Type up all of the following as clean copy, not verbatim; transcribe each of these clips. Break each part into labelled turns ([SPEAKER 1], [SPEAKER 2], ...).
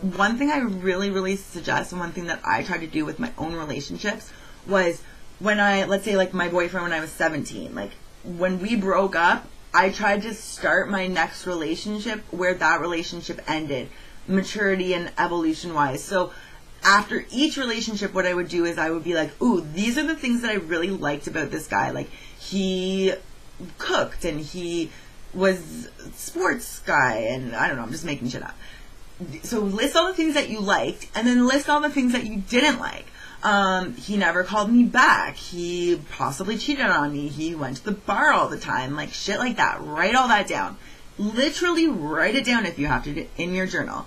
[SPEAKER 1] One thing I really suggest, and one thing that I tried to do with my own relationships, was when let's say like my boyfriend when I was 17, like when we broke up, I tried to start my next relationship where that relationship ended, maturity and evolution wise. So after each relationship, what I would do is I would be like, ooh, these are the things that I really liked about this guy. Like, he cooked and he was a sports guy, and I don't know, I'm just making shit up. So list all the things that you liked, and then list all the things that you didn't like. He never called me back. He possibly cheated on me. He went to the bar all the time. Like, shit like that. Write all that down. Literally write it down if you have to in your journal.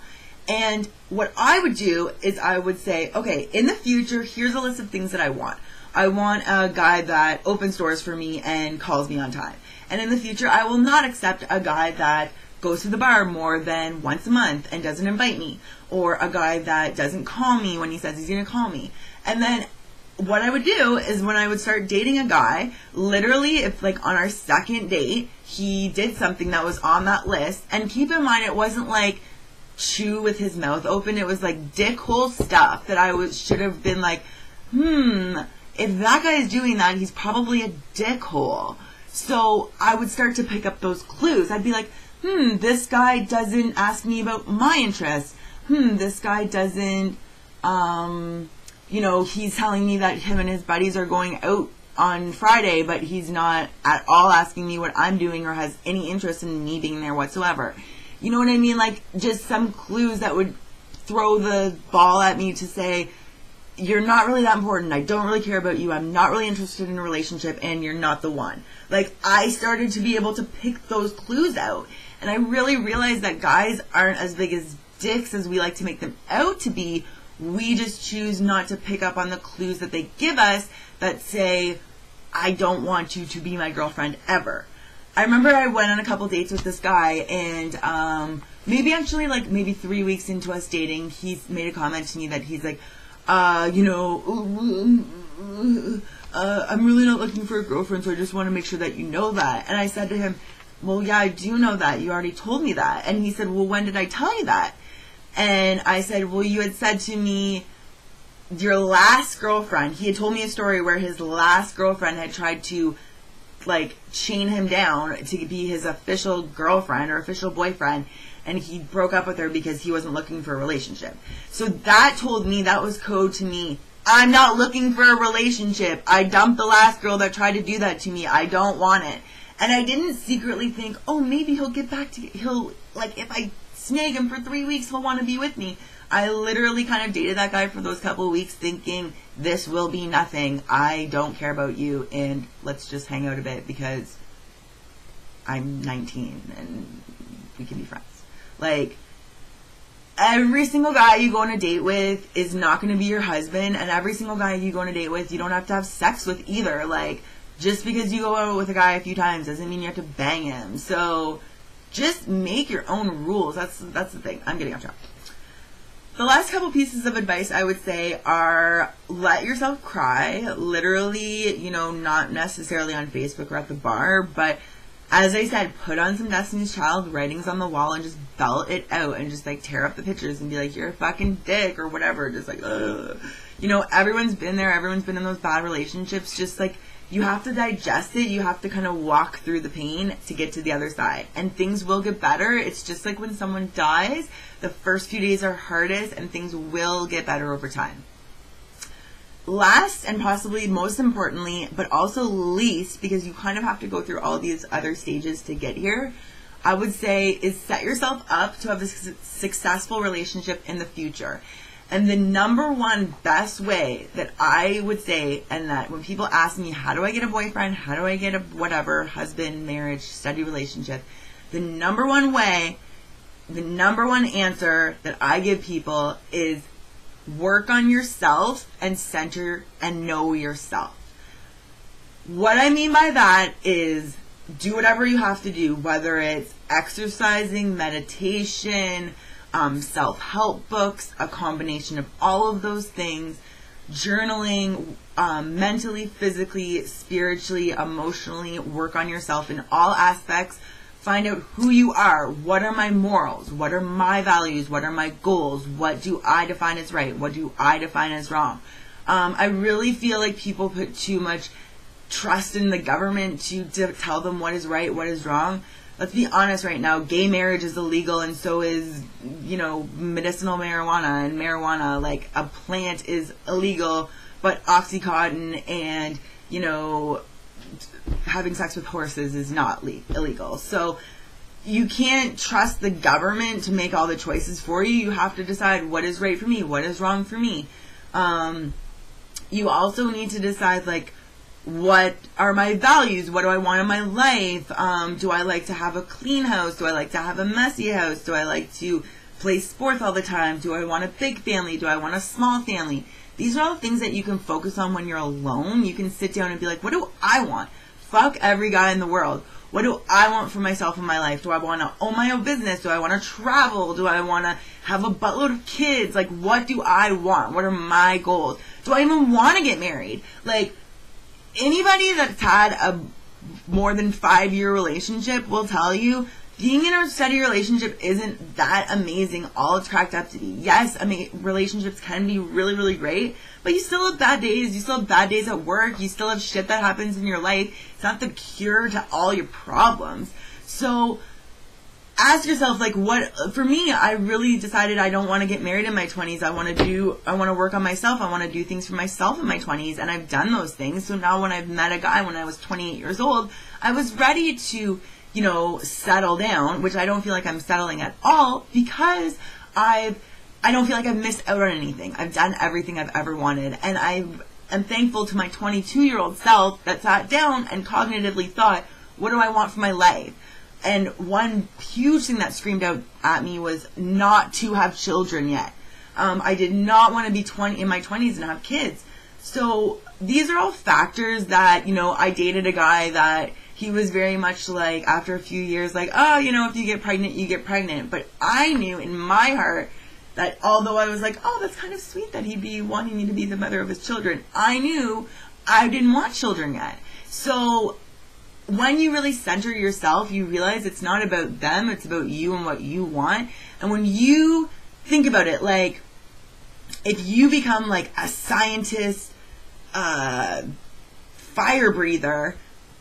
[SPEAKER 1] And what I would do is I would say, okay, in the future, here's a list of things that I want. I want a guy that opens doors for me and calls me on time. And in the future, I will not accept a guy that goes to the bar more than once a month and doesn't invite me, or a guy that doesn't call me when he says he's going to call me. And then what I would do is when I would start dating a guy, literally if like on our second date, he did something that was on that list, and keep in mind it wasn't like chew with his mouth open, it was like dickhole stuff that I should have been like, if that guy is doing that, he's probably a dickhole. So I would start to pick up those clues. I'd be like, this guy doesn't ask me about my interests. This guy doesn't, he's telling me that him and his buddies are going out on Friday, but he's not at all asking me what I'm doing or has any interest in me being there whatsoever. You know what I mean? Like, just some clues that would throw the ball at me to say, you're not really that important. I don't really care about you. I'm not really interested in a relationship, and you're not the one. Like, I started to be able to pick those clues out. And I really realized that guys aren't as big as dicks as we like to make them out to be. We just choose not to pick up on the clues that they give us that say, I don't want you to be my girlfriend ever. I remember I went on a couple dates with this guy, and maybe 3 weeks into us dating, he made a comment to me that he's like, I'm really not looking for a girlfriend, so I just want to make sure that you know that. And I said to him, well, yeah, I do know that. You already told me that. And he said, well, when did I tell you that? And I said, well, you had said to me, your last girlfriend, he had told me a story where his last girlfriend had tried to, like, chain him down to be his official girlfriend or official boyfriend, and he broke up with her because he wasn't looking for a relationship. So that told me, that was code to me, I'm not looking for a relationship. I dumped the last girl that tried to do that to me. I don't want it. And I didn't secretly think, oh, maybe he'll get back to, if I snag him for 3 weeks, he'll want to be with me. I literally kind of dated that guy for those couple of weeks thinking, this will be nothing. I don't care about you, and let's just hang out a bit because I'm 19 and we can be friends. Like, every single guy you go on a date with is not going to be your husband, and every single guy you go on a date with, you don't have to have sex with either. Like, just because you go out with a guy a few times doesn't mean you have to bang him. So just make your own rules. That's the thing. I'm getting off track. The last couple pieces of advice I would say are, let yourself cry. Literally, not necessarily on Facebook or at the bar, but as I said, put on some Destiny's Child writings on the wall and just belt it out and just like tear up the pictures and be like, you're a fucking dick or whatever. Just like, ugh. Everyone's been there. Everyone's been in those bad relationships. Just like, you have to digest it. You have to kind of walk through the pain to get to the other side. And things will get better. It's just like when someone dies, the first few days are hardest and things will get better over time. Last and possibly most importantly, but also least, because you kind of have to go through all these other stages to get here, I would say is set yourself up to have a successful relationship in the future. And the number one best way that I would say, and that when people ask me, how do I get a boyfriend? How do I get a whatever, husband, marriage, steady relationship? The number one answer that I give people is work on yourself and center and know yourself. What I mean by that is do whatever you have to do, whether it's exercising, meditation, self-help books, a combination of all of those things, journaling, mentally, physically, spiritually, emotionally, work on yourself in all aspects Find out who you are. What are my morals? What are my values? What are my goals? What do I define as right? What do I define as wrong? I really feel like people put too much trust in the government to tell them what is right, what is wrong. Let's be honest right now, gay marriage is illegal, and so is, medicinal marijuana and marijuana. Like, a plant is illegal, but Oxycontin and, having sex with horses is not illegal. So you can't trust the government to make all the choices for you. You have to decide what is right for me, what is wrong for me. You also need to decide, like, what are my values? What do I want in my life? Do I like to have a clean house? Do I like to have a messy house? Do I like to play sports all the time? Do I want a big family? Do I want a small family? These are all things that you can focus on when you're alone. You can sit down and be like, what do I want? Fuck every guy in the world. What do I want for myself in my life? Do I want to own my own business? Do I want to travel? Do I want to have a buttload of kids? Like, what do I want? What are my goals? Do I even want to get married? Like, anybody that's had a more than 5-year relationship will tell you being in a steady relationship isn't that amazing all it's cracked up to be. Yes, relationships can be really, really great, but you still have bad days. You still have bad days at work. You still have shit that happens in your life. It's not the cure to all your problems. So ask yourself, like, for me, I really decided I don't want to get married in my 20s. I want to work on myself. I want to do things for myself in my 20s, and I've done those things. So now when I've met a guy when I was 28 years old, I was ready to, settle down, which I don't feel like I'm settling at all, because I don't feel like I've missed out on anything. I've done everything I've ever wanted, and I am thankful to my 22-year-old self that sat down and cognitively thought, what do I want for my life? And one huge thing that screamed out at me was not to have children yet. I did not want to be in my 20s and have kids. So these are all factors that, I dated a guy that he was very much like, after a few years, like, oh, if you get pregnant, you get pregnant. But I knew in my heart that although I was like, oh, that's kind of sweet that he'd be wanting me to be the mother of his children, I knew I didn't want children yet. So when you really center yourself, you realize it's not about them, it's about you and what you want. And when you think about it, like, if you become like a scientist, fire breather,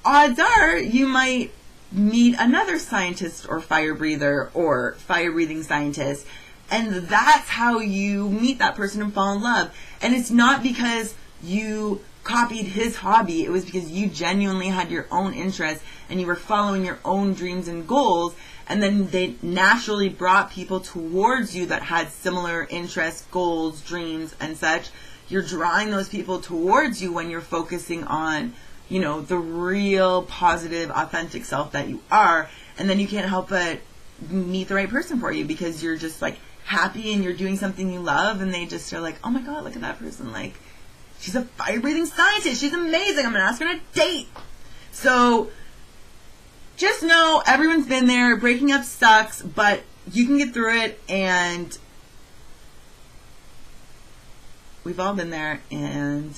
[SPEAKER 1] odds are you might meet another scientist or fire breather or fire breathing scientist. And that's how you meet that person and fall in love. And it's not because you copied his hobby. It was because you genuinely had your own interests and you were following your own dreams and goals, and then they naturally brought people towards you that had similar interests, goals, dreams, and such. You're drawing those people towards you when you're focusing on, the real positive, authentic self that you are, and then you can't help but meet the right person for you because you're just like happy and you're doing something you love, and they just are like, oh my god, look at that person, like, she's a fire-breathing scientist. She's amazing. I'm going to ask her on a date. So just know everyone's been there. Breaking up sucks, but you can get through it. And we've all been there. And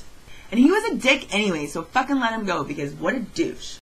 [SPEAKER 1] he was a dick anyway, so fucking let him go, because what a douche.